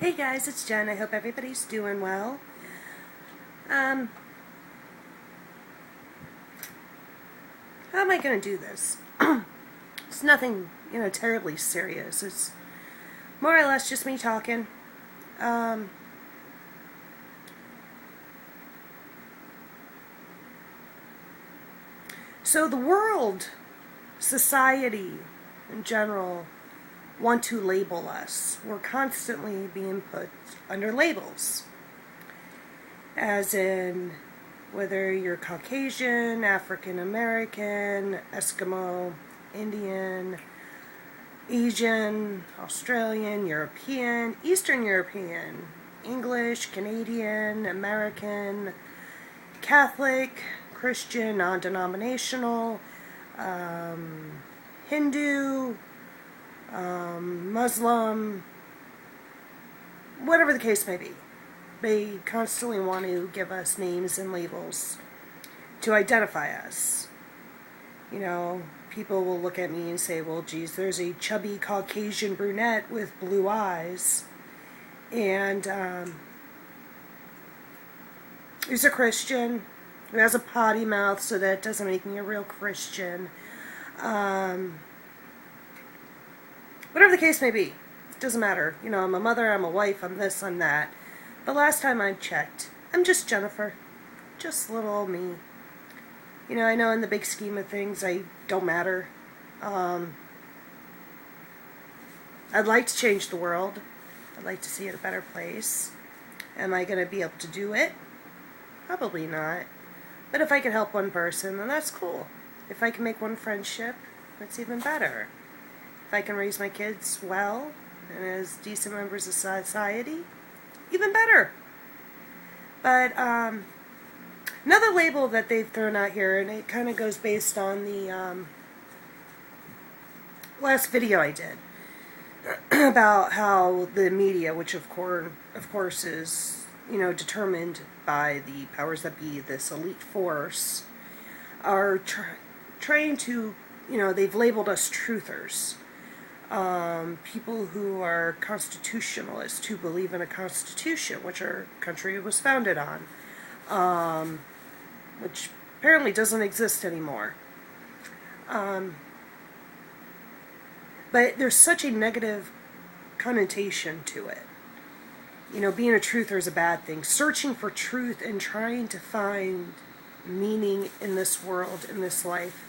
Hey guys, it's Jen. I hope everybody's doing well. How am I going to do this? It's nothing, terribly serious. It's more or less just me talking. Um, so the world, society in general, want to label us. We're constantly being put under labels. As in, whether you're Caucasian, African American, Eskimo, Indian, Asian, Australian, European, Eastern European, English, Canadian, American, Catholic, Christian, non-denominational, Hindu, Muslim, whatever the case may be. They constantly want to give us names and labels to identify us. People will look at me and say, well, geez, there's a chubby Caucasian brunette with blue eyes. And who's a Christian, who has a potty mouth, so that doesn't make me a real Christian. Whatever the case may be, it doesn't matter. I'm a mother, I'm a wife, I'm this, I'm that. The last time I checked, I'm just Jennifer. Just little old me. I know in the big scheme of things, I don't matter. I'd like to change the world. I'd like to see it a better place. Am I going to be able to do it? Probably not. But if I can help one person, then that's cool. If I can make one friendship, that's even better. If I can raise my kids well and as decent members of society, even better. But another label that they've thrown out here, and it kind of goes based on the last video I did about how the media, which of course is determined by the powers that be, this elite force, are trying to they've labeled us truthers. People who are constitutionalists, who believe in a constitution, which our country was founded on, which apparently doesn't exist anymore. But there's such a negative connotation to it. Being a truther is a bad thing. Searching for truth and trying to find meaning in this world, in this life.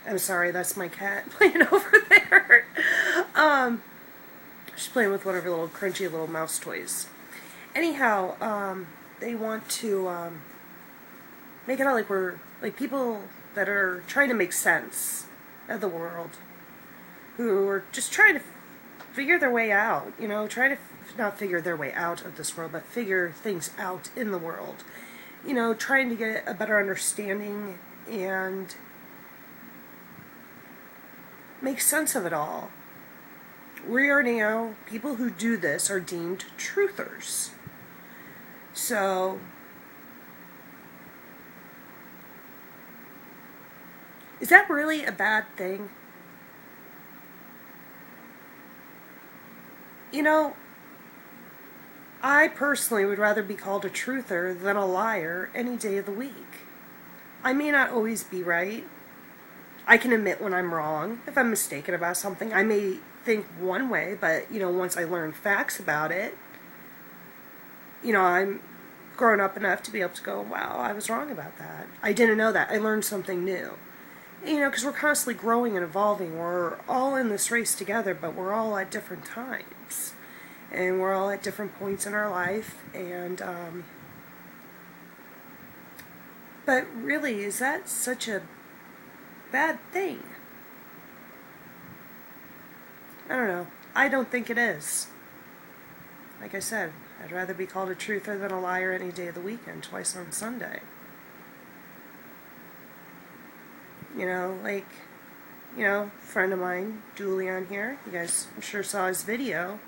I'm sorry, that's my cat playing over there. She's playing with one of her little crunchy little mouse toys. Anyhow, they want to make it out like we're like people that are trying to make sense of the world, who are just trying to figure their way out. Try to not figure their way out of this world, but figure things out in the world. Trying to get a better understanding and make sense of it all. We already know people who do this are deemed truthers. So, is that really a bad thing? I personally would rather be called a truther than a liar any day of the week. I may not always be right. I can admit when I'm wrong. If I'm mistaken about something, I may think one way, but, once I learn facts about it, I'm grown up enough to be able to go, wow, I was wrong about that. I didn't know that. I learned something new. Because we're constantly growing and evolving. We're all in this race together, but we're all at different times. And we're all at different points in our life. And, but really, is that such a bad thing? I don't know. I don't think it is. Like I said, I'd rather be called a truther than a liar any day of the week and twice on Sunday. Friend of mine, Julian here, you guys I'm sure saw his video.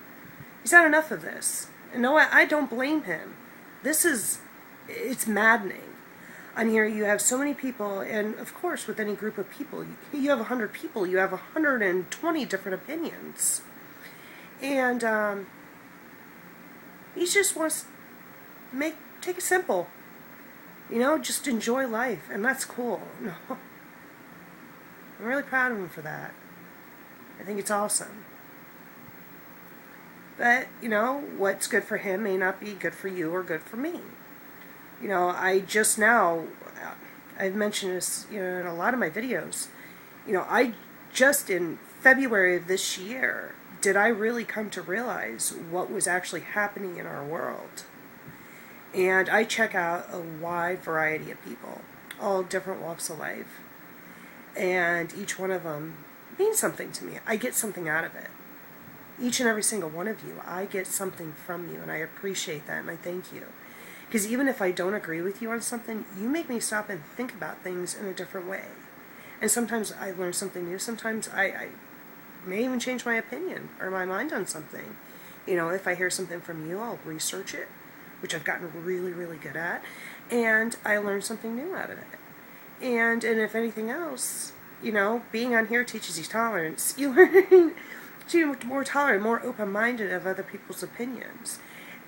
He's had enough of this. And no, I don't blame him. It's maddening. On here you have so many people, and of course with any group of people, you have 100 people, you have 120 different opinions. And He just wants to take it simple. Just enjoy life, and that's cool. No, I'm really proud of him for that. I think it's awesome. But, what's good for him may not be good for you or good for me. I've mentioned this, in a lot of my videos. I just in February of this year, did I really come to realize what was actually happening in our world. And I check out a wide variety of people, all different walks of life. And each one of them means something to me. I get something out of it. Each and every single one of you, I get something from you, and I appreciate that, and I thank you. Because even if I don't agree with you on something, you make me stop and think about things in a different way. And sometimes I learn something new. Sometimes I may even change my opinion or my mind on something. If I hear something from you, I'll research it, which I've gotten really, really good at, and I learn something new out of it. And if anything else, being on here teaches you tolerance. You learn to be more tolerant, more open-minded of other people's opinions.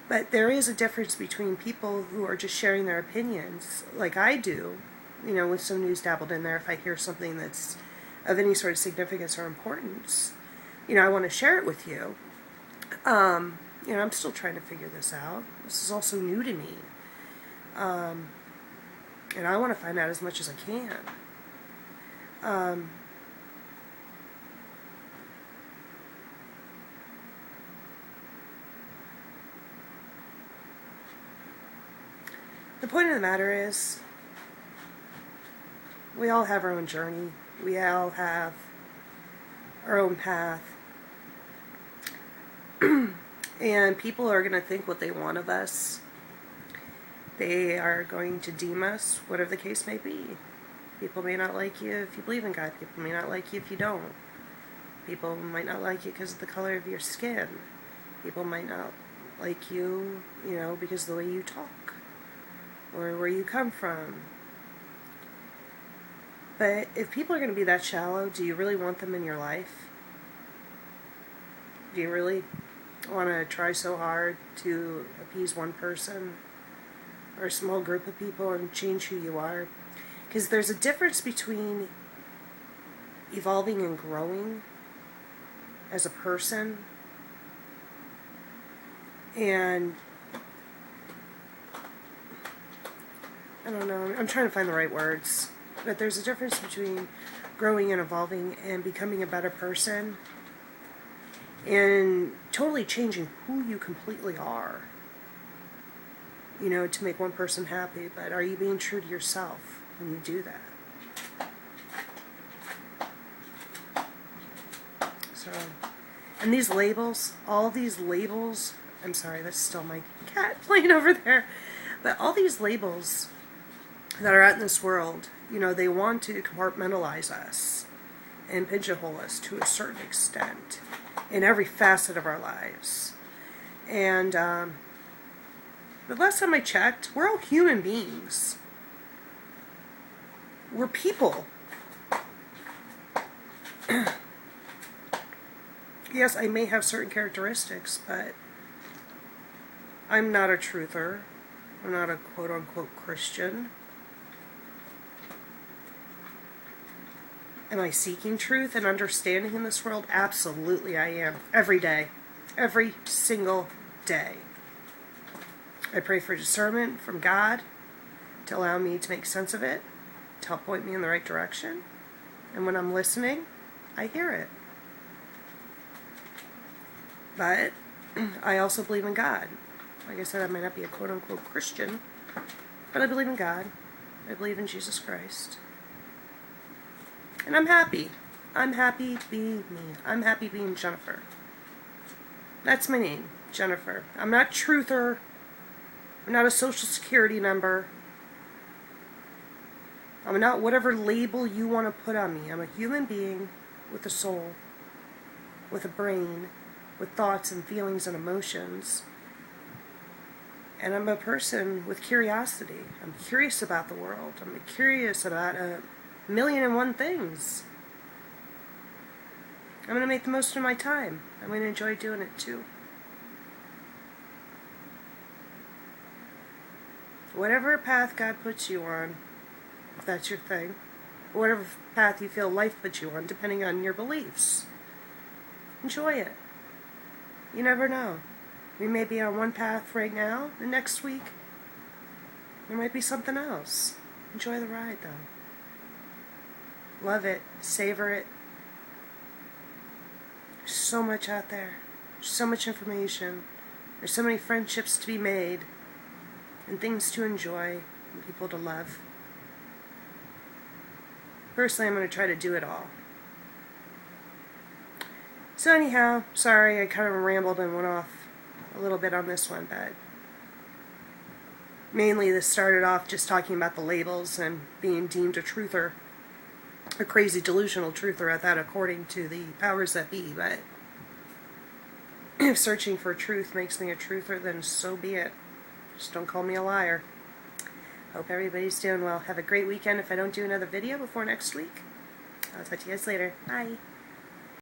But there is a difference between people who are just sharing their opinions, like I do, with some news dabbled in there. If I hear something that's of any sort of significance or importance, I want to share it with you. I'm still trying to figure this out. This is also new to me. And I want to find out as much as I can. The point of the matter is, we all have our own journey. We all have our own path. And people are going to think what they want of us. They are going to deem us, whatever the case may be. People may not like you if you believe in God. People may not like you if you don't. People might not like you because of the color of your skin. People might not like you, because of the way you talk or where you come from. But if people are going to be that shallow, do you really want them in your life? Do you really want to try so hard to appease one person or a small group of people and change who you are? Because there's a difference between evolving and growing as a person and, I don't know, I'm trying to find the right words, but there's a difference between growing and evolving and becoming a better person and totally changing who you completely are, to make one person happy. But are you being true to yourself when you do that? So, and these labels, all these labels, I'm sorry, that's still my cat playing over there, but all these labels that are out in this world, they want to compartmentalize us and pigeonhole us to a certain extent in every facet of our lives. And the last time I checked, we're all human beings. We're people. Yes, I may have certain characteristics, but I'm not a truther. I'm not a quote-unquote Christian. Am I seeking truth and understanding in this world? Absolutely I am. Every day. Every single day. I pray for discernment from God to allow me to make sense of it, to help point me in the right direction. And when I'm listening, I hear it. But I also believe in God. Like I said, I might not be a quote-unquote Christian, but I believe in God. I believe in Jesus Christ. And I'm happy. I'm happy being me. I'm happy being Jennifer. That's my name, Jennifer. I'm not truther. I'm not a social security number. I'm not whatever label you want to put on me. I'm a human being with a soul, with a brain, with thoughts and feelings and emotions. And I'm a person with curiosity. I'm curious about the world. I'm curious about a million and one things. I'm going to make the most of my time. I'm going to enjoy doing it too. Whatever path God puts you on, if that's your thing, whatever path you feel life puts you on, depending on your beliefs, enjoy it. You never know. We may be on one path right now, and next week there might be something else. Enjoy the ride, though. Love it. Savor it. There's so much out there. There's so much information. There's so many friendships to be made, and things to enjoy, and people to love. Personally, I'm going to try to do it all. So anyhow, sorry I kind of rambled and went off a little bit on this one, but mainly this started off just talking about the labels and being deemed a truther, a crazy delusional truther at that, according to the powers that be. But if searching for truth makes me a truther, then so be it. Just don't call me a liar. Hope everybody's doing well. Have a great weekend if I don't do another video before next week. I'll talk to you guys later. Bye.